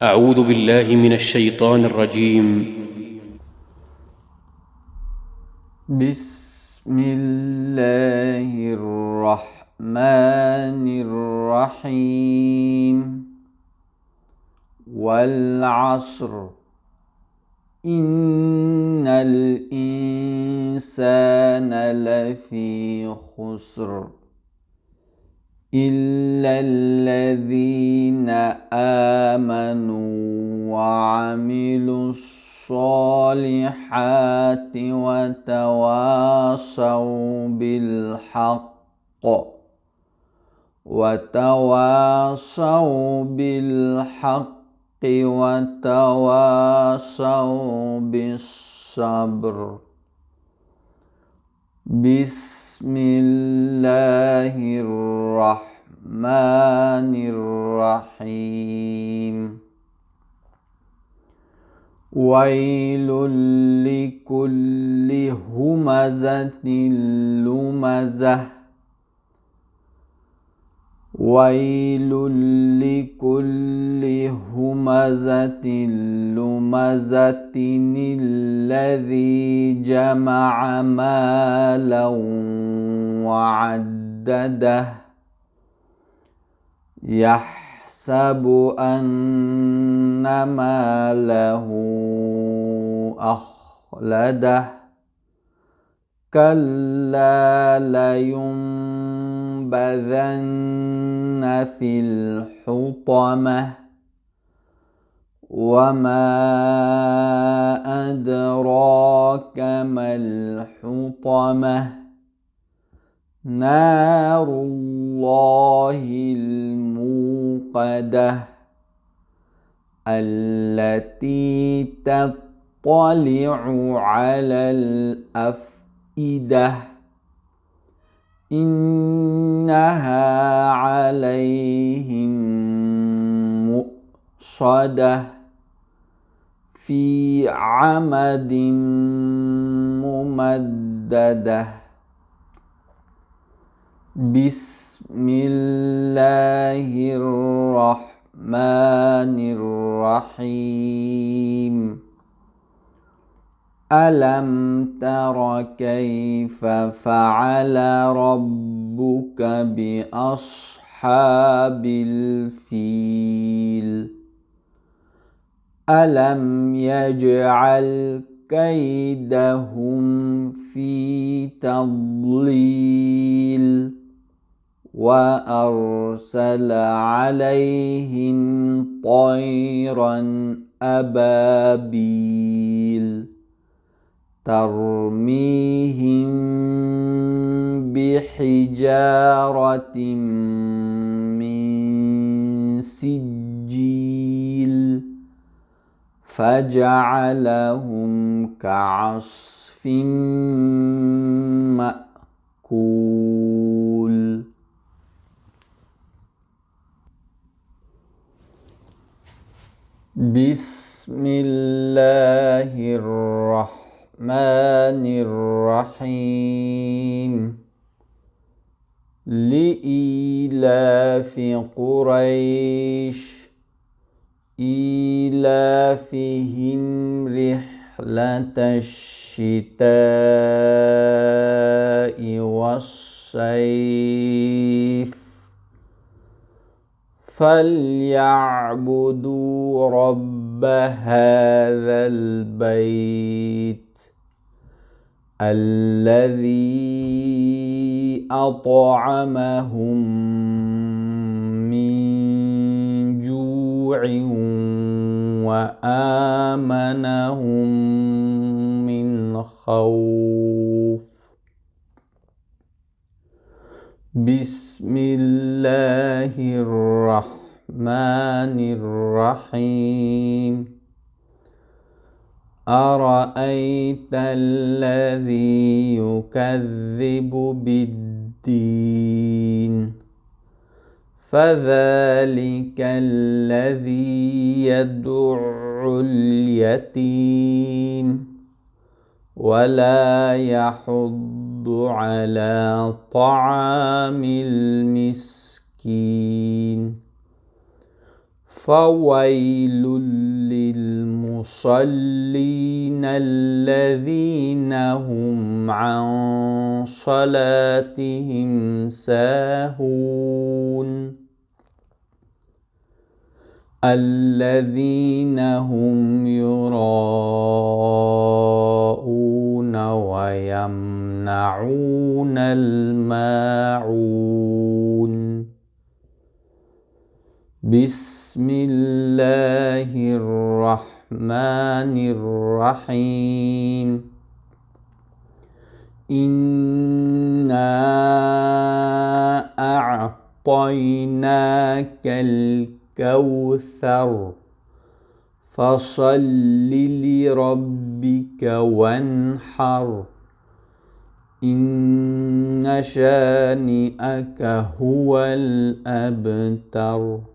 أعوذ بالله من الشيطان الرجيم. بسم الله الرحمن الرحيم. والعصر إن الإنسان لفي خسر إلا الذين آمنوا وعملوا الصالحات وتواصوا بالحق وتواصوا بالصبر. بسم الله الرحمن الرحيم. ويل لكل همزة لمزة ويل لكل همزة لمزة الذي جمع مالا وعدده يحسب أن ماله أخلده كلا لينبذن في الحطمة وما أدراك ما الحطمة نار الله الموقدة التي تطلع على الأفئدة إنها عليهم مؤصدة في عمد ممددة. بسم الله الرحمن الرحيم. ألم تر كيف فعل ربك بأصحاب الفيل ألم يجعل كيدهم في تضليل وأرسل عليهم طيرا أبابيل ترميهم بحجارة من سجيل فجعلهم كعصف مأكول. بسم الله الرحمن الرحيم. لإيلاف قريش إيلافهم رحلة الشتاء والصيف فليعبدوا رب هذا البيت الذي أطعمهم من جوع وآمنهم من خوف. بسم الله الرحمن الرحيم. أرأيت الذي يكذب بالدين فذلك الذي يدع اليتيم ولا يحض على طعام المسكين فويل للمصلين الذين هم عن صلاتهم ساهون الذين هم يراءون ويمنعون الماعون بسم الله الرحمن الرحيم إنا أعطيناك الكوثر فصل لربك وانحر إن شانئك هو الأبتر